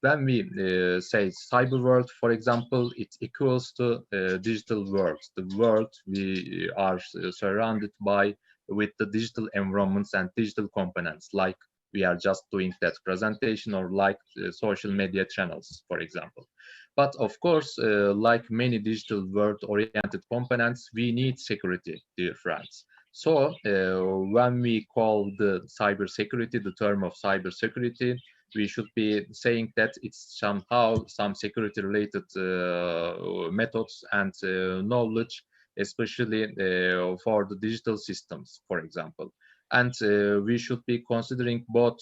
when we say cyber world, for example, it equals to digital world, the world we are surrounded by with the digital environments and digital components, like we are just doing that presentation, or like social media channels, for example. But of course, like many digital world oriented components, we need security, dear friends. So when we call the cybersecurity, the term of cybersecurity, we should be saying that it's somehow some security related methods and knowledge, especially for the digital systems, for example. And we should be considering both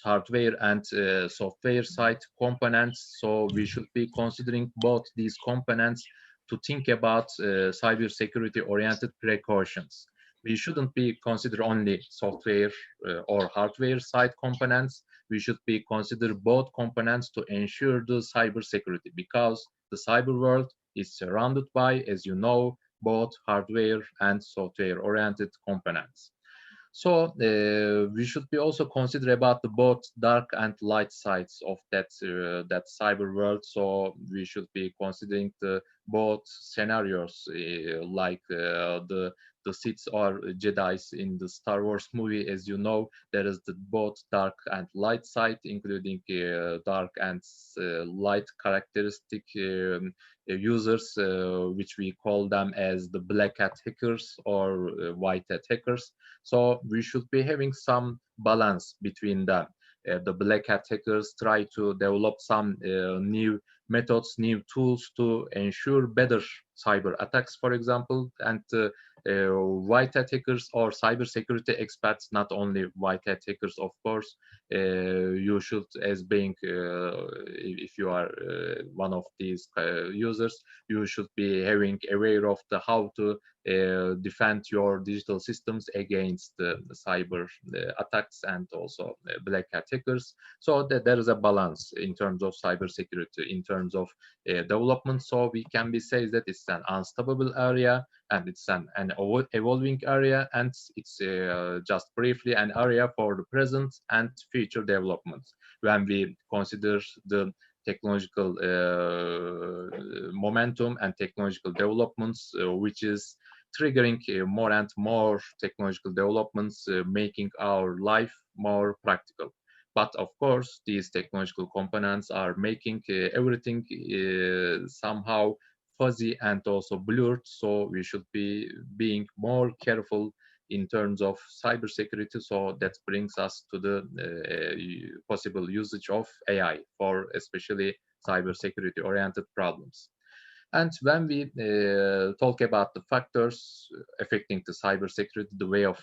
hardware and software side components. So we should be considering both these components to think about cyber security oriented precautions. We shouldn't be consider only software or hardware side components. We should be consider both components to ensure the cyber security, because the cyber world is surrounded by, as you know, both hardware and software oriented components. So we should be also consider about the both dark and light sides of that cyber world. So we should be considering the both scenarios, like the Siths or Jedi's in the Star Wars movie. As you know, there is the both dark and light side, including dark and light characteristic users, which we call them as the black hat hackers or white hat hackers. So we should be having some balance between them. The black hat hackers try to develop some new methods, new tools to ensure better cyber attacks, for example, and white hat hackers or cyber security experts, not only white hat hackers, of course. You should, as being, if you are one of these users, you should be having aware of the how to defend your digital systems against the cyber attacks and also black hat hackers. So that there is a balance in terms of cyber security, in terms of development. So we can be say that it's an unstoppable area, and it's an evolving area, and it's just briefly an area for the present and future developments. When we consider the technological momentum and technological developments, which is triggering more and more technological developments, making our life more practical. But of course, these technological components are making everything somehow fuzzy and also blurred. So we should be being more careful in terms of cybersecurity. So that brings us to the possible usage of AI for especially cybersecurity oriented problems. And when we talk about the factors affecting the cybersecurity, the way of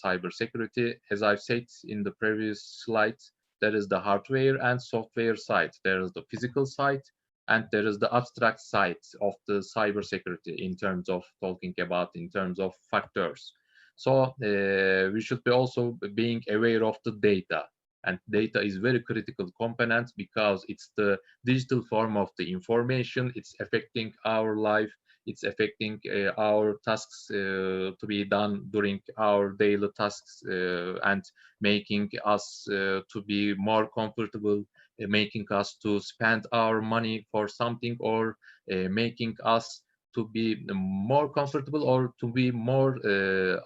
cybersecurity, as I've said in the previous slide, there is the hardware and software side. There is the physical side, and there is the abstract side of the cybersecurity in terms of talking about in terms of factors. So we should be also being aware of the data. And data is very critical component because it's the digital form of the information. It's affecting our life. It's affecting our tasks to be done during our daily tasks, and making us to be more comfortable, making us to spend our money for something, or making us to be more comfortable or to be more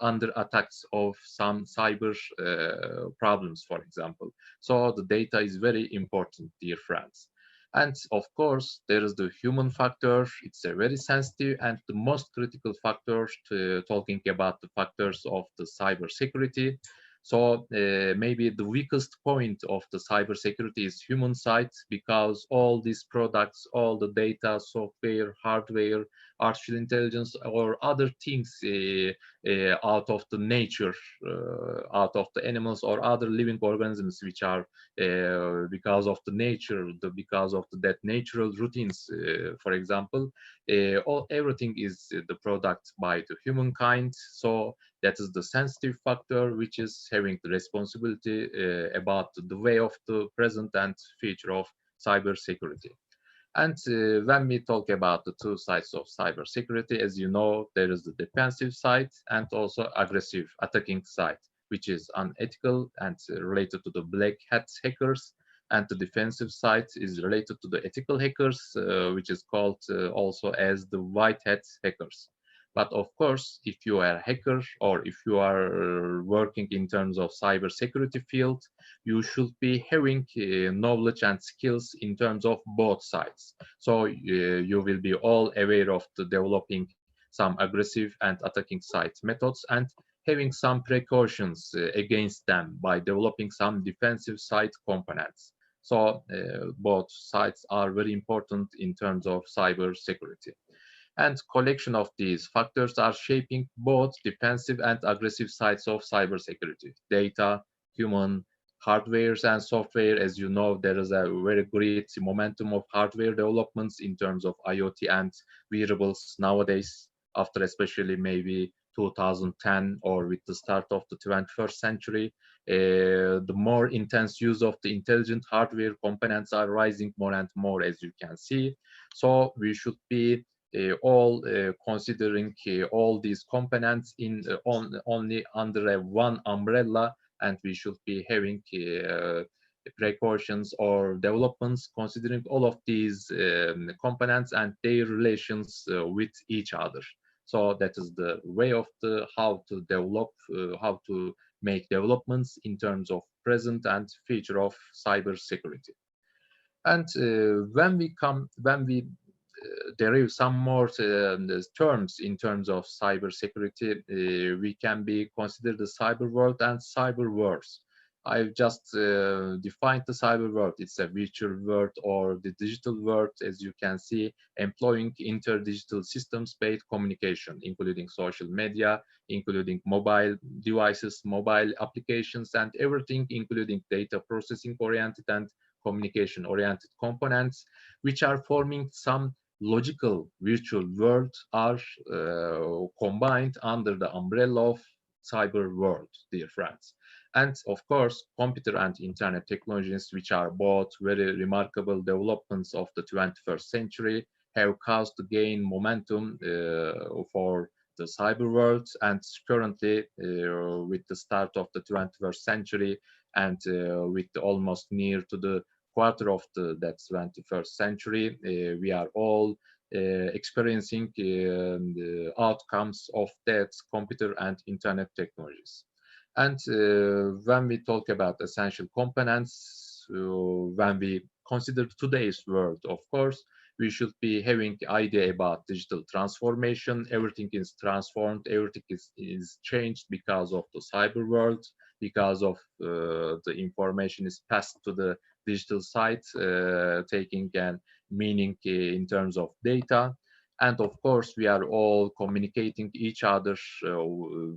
under attacks of some cyber problems, for example. So the data is very important, dear friends. And of course, there is the human factor. It's a very sensitive and the most critical factor to talking about the factors of the cyber security. So maybe the weakest point of the cybersecurity is human side, because all these products, all the data, software, hardware, artificial intelligence, or other things out of the nature, out of the animals or other living organisms, which are because of the nature, because of that natural routines, for example, everything is the product by the humankind. So that is the sensitive factor, which is having the responsibility about the way of the present and future of cybersecurity. And when we talk about the two sides of cybersecurity, as you know, there is the defensive side and also aggressive attacking side, which is unethical and related to the black hat hackers. and the defensive side is related to the ethical hackers, which is called also as the white hat hackers. But of course, if you are a hacker or if you are working in terms of cyber security field, you should be having knowledge and skills in terms of both sides. So you will be all aware of the developing some aggressive and attacking site methods and having some precautions against them by developing some defensive site components. So both sides are very important in terms of cyber security. And collection of these factors are shaping both defensive and aggressive sides of cybersecurity. Data, human, hardwares and software. As you know, there is a very great momentum of hardware developments in terms of IoT and wearables nowadays, after especially maybe 2010 or with the start of the 21st century. The more intense use of the intelligent hardware components are rising more and more, as you can see. So we should be all considering all these components in only under a one umbrella, and we should be having precautions or developments considering all of these components and their relations with each other. So that is the way of the how to develop, how to make developments in terms of present and future of cyber security. And when we derive some more terms in terms of cyber security, we can be considered the cyber world and cyber wars. I've just defined the cyber world. It's a virtual world or the digital world, as you can see, employing interdigital systems-based communication, including social media, including mobile devices, mobile applications, and everything, including data processing oriented and communication oriented components, which are forming some logical virtual world are combined under the umbrella of cyber world, dear friends. And of course, computer and internet technologies, which are both very remarkable developments of the 21st century, have caused to gain momentum for the cyber world. And currently, with the start of the 21st century and with almost near to the quarter of that 21st century, we are all experiencing the outcomes of that computer and internet technologies. And when we talk about essential components, when we consider today's world, of course, we should be having idea about digital transformation. Everything is transformed, everything is changed because of the cyber world, because of the information is passed to the digital site, taking an meaning in terms of data. And of course, we are all communicating each other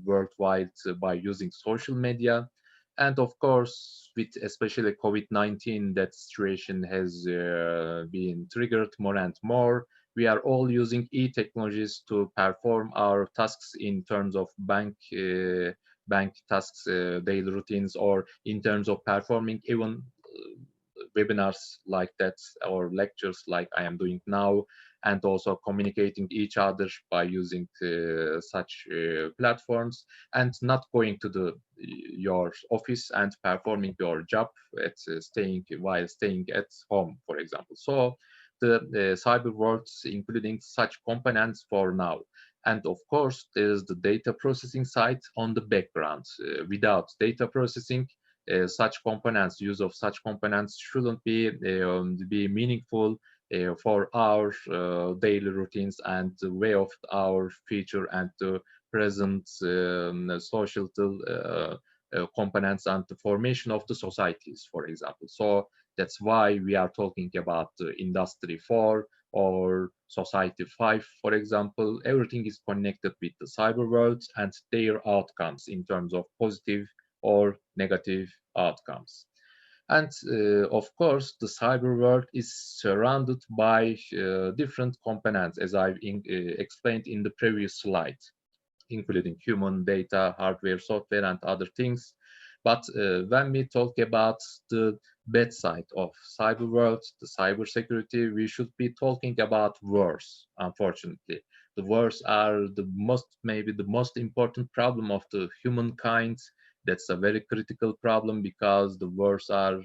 worldwide by using social media. And of course, with especially COVID-19, that situation has been triggered more and more. We are all using e-technologies to perform our tasks in terms of bank tasks, daily routines, or in terms of performing even webinars like that or lectures like I am doing now, and also communicating each other by using such platforms, and not going to your office and performing your job at staying at home, for example. So the cyber worlds including such components for now. And of course, there's the data processing side on the background. Without data processing, such components, use of such components shouldn't be meaningful for our daily routines and the way of our future and the present social components and the formation of the societies, for example. So that's why we are talking about Industry 4 or Society 5, for example. Everything is connected with the cyber world and their outcomes in terms of positive or negative outcomes. And of course, the cyber world is surrounded by different components, as I've explained in the previous slide, including human data, hardware, software, and other things. But when we talk about the bad side of cyber world, the cyber security, we should be talking about wars, unfortunately. The wars are maybe the most important problem of the humankind That's a very critical problem because the wars are